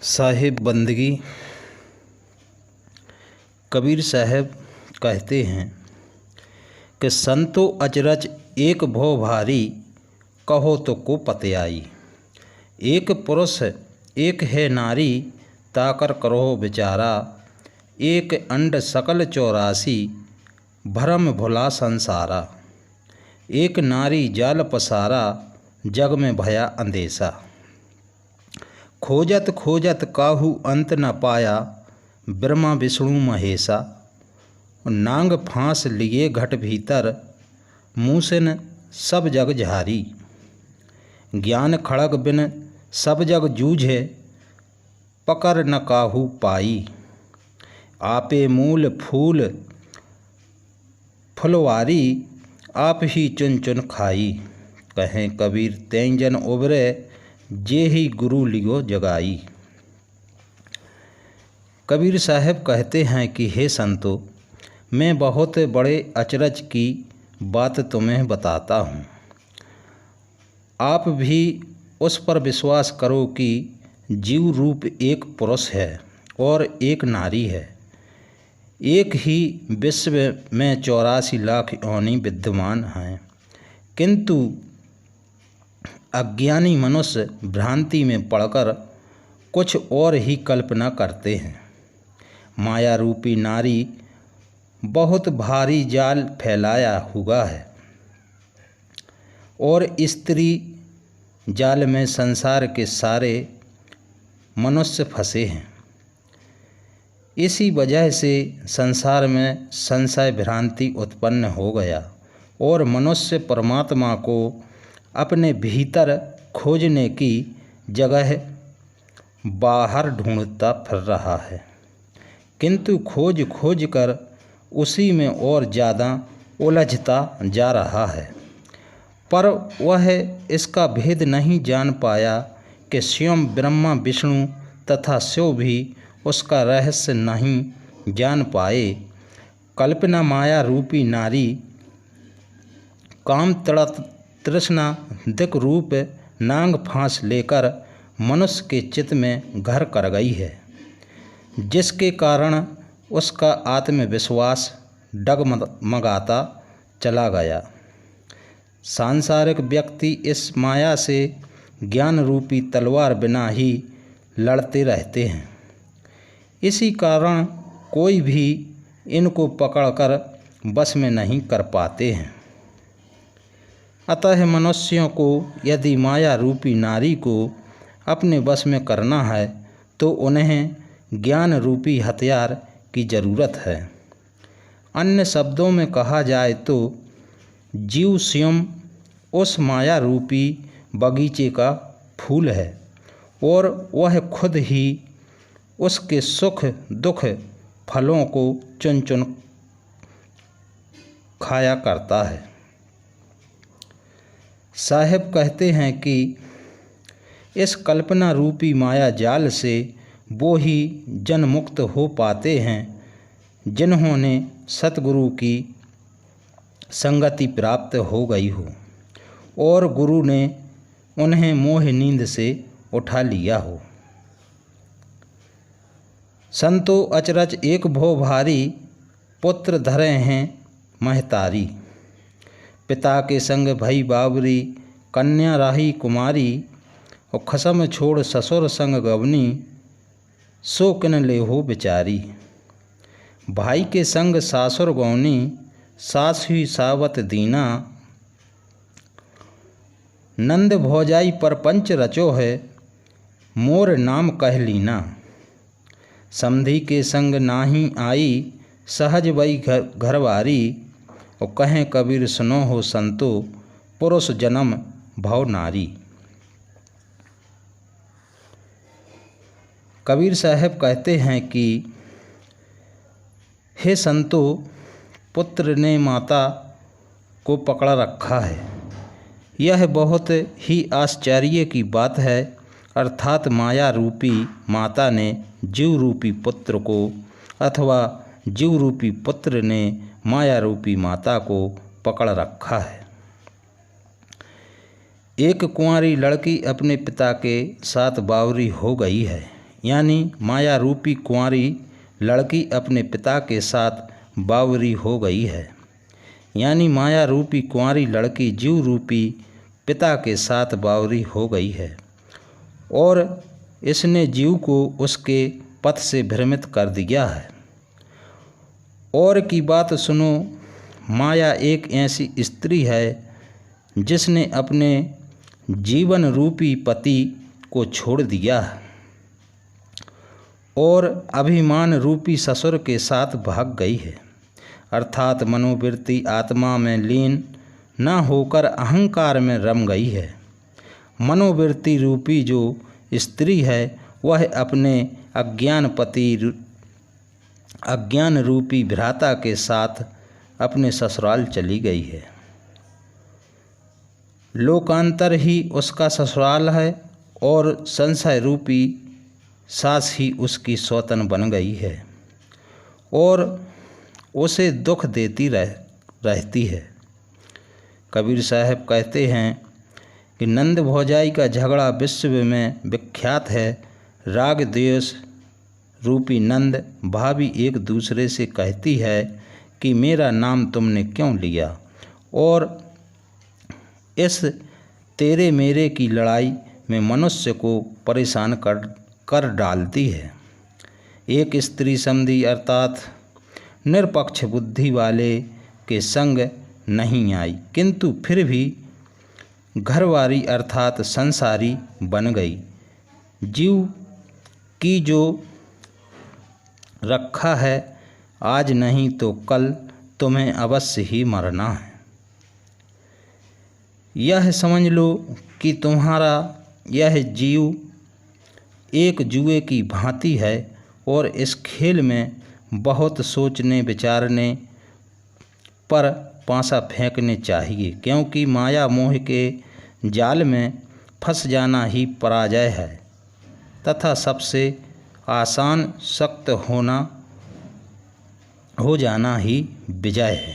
साहिब बंदगी। कबीर साहब कहते हैं कि संतो अचरज एक भव भारी, कहो तो को पत्याई। एक पुरुष एक है नारी, ताकर करो बेचारा। एक अंड सकल 84, भरम भुला संसारा। एक नारी जाल पसारा, जग में भया अंदेशा। खोजत खोजत काहू अंत न पाया, ब्रह्मा विष्णु महेशा। नांग फांस लिए घट भीतर, मूसिन सब जग झारी। ज्ञान खड़ग बिन सब जग जूझे, पकर न काहू पाई। आपे मूल फूल फुलवारी, आप ही चुन चुन खाई। कहें कबीर तेंजन उबरे, जे ही गुरु लियो जगाई। कबीर साहब कहते हैं कि हे संतो, मैं बहुत बड़े अचरज की बात तुम्हें बताता हूँ। आप भी उस पर विश्वास करो कि जीव रूप एक पुरुष है और एक नारी है। एक ही विश्व में 84 लाख योनि विद्यमान हैं, किंतु अज्ञानी मनुष्य भ्रांति में पड़कर कुछ और ही कल्पना करते हैं। माया रूपी नारी बहुत भारी जाल फैलाया हुआ है और स्त्री जाल में संसार के सारे मनुष्य फंसे हैं। इसी वजह से संसार में संशय भ्रांति उत्पन्न हो गया और मनुष्य परमात्मा को अपने भीतर खोजने की जगह बाहर ढूंढता फिर रहा है, किंतु खोज खोज कर उसी में और ज़्यादा उलझता जा रहा है। पर वह इसका भेद नहीं जान पाया कि स्वयं ब्रह्मा विष्णु तथा शिव भी उसका रहस्य नहीं जान पाए। कल्पना माया रूपी नारी काम तृष्णा दिक रूप नांग फांस लेकर मनुष्य के चित्त में घर कर गई है, जिसके कारण उसका आत्मविश्वास डगमगाता चला गया। सांसारिक व्यक्ति इस माया से ज्ञान रूपी तलवार बिना ही लड़ते रहते हैं। इसी कारण कोई भी इनको पकड़कर बस में नहीं कर पाते हैं। अतः मनुष्यों को यदि माया रूपी नारी को अपने बस में करना है तो उन्हें ज्ञान रूपी हथियार की ज़रूरत है। अन्य शब्दों में कहा जाए तो जीव स्वयं उस माया रूपी बगीचे का फूल है और वह खुद ही उसके सुख दुख फलों को चुन चुन खाया करता है। साहब कहते हैं कि इस कल्पना रूपी माया जाल से वो ही जन मुक्त हो पाते हैं जिन्होंने सतगुरु की संगति प्राप्त हो गई हो और गुरु ने उन्हें मोह नींद से उठा लिया हो। संतो अचरज एक भव भारी, पुत्र धरे हैं महतारी। पिता के संग भई बावरी, कन्या राही कुमारी। और खसम छोड़ ससुर संग गवनी, सो किन ले हो बिचारी। भाई के संग सासुर गौनी, सास हुई सावत दीना। नंद भौजाई पर पंच रचो है, मोर नाम कह लीना। समधी के संग नाही आई, सहज वही घरवारी। और कहें कबीर सुनो हो संतो, पुरुष जन्म भव नारी। कबीर साहब कहते हैं कि हे संतो, पुत्र ने माता को पकड़ा रखा है। यह बहुत ही आश्चर्य की बात है, अर्थात माया रूपी माता ने जीव रूपी पुत्र को अथवा जीव रूपी पुत्र ने माया रूपी माता को पकड़ रखा है। एक कुंवारी लड़की अपने पिता के साथ बावरी हो गई है। यानी माया रूपी कुंवारी लड़की अपने पिता के साथ बावरी हो गई है। यानी माया रूपी कुंवारी लड़की जीव रूपी पिता के साथ बावरी हो गई है और इसने जीव को उसके पथ से भ्रमित कर दिया है। और की बात सुनो, माया एक ऐसी स्त्री है जिसने अपने जीवन रूपी पति को छोड़ दिया है और अभिमान रूपी ससुर के साथ भाग गई है, अर्थात मनोवृत्ति आत्मा में लीन न होकर अहंकार में रम गई है। मनोवृत्ति रूपी जो स्त्री है वह अपने अज्ञान रूपी भ्राता के साथ अपने ससुराल चली गई है। लोकांतर ही उसका ससुराल है और संशय रूपी सास ही उसकी सौतन बन गई है और उसे दुख देती रहती है। कबीर साहब कहते हैं कि नंद भौजाई का झगड़ा विश्व में विख्यात है। राग द्वेष रूपी नंद भाभी एक दूसरे से कहती है कि मेरा नाम तुमने क्यों लिया, और इस तेरे मेरे की लड़ाई में मनुष्य को परेशान कर डालती है। एक स्त्री समधी अर्थात निरपक्ष बुद्धि वाले के संग नहीं आई, किंतु फिर भी घरवारी अर्थात संसारी बन गई। जीव की जो रखा है आज नहीं तो कल तुम्हें अवश्य ही मरना है। यह समझ लो कि तुम्हारा यह जीव एक जुए की भांति है और इस खेल में बहुत सोचने विचारने पर पासा फेंकने चाहिए, क्योंकि माया मोह के जाल में फंस जाना ही पराजय है तथा सबसे आसान सख्त हो जाना ही विजय है।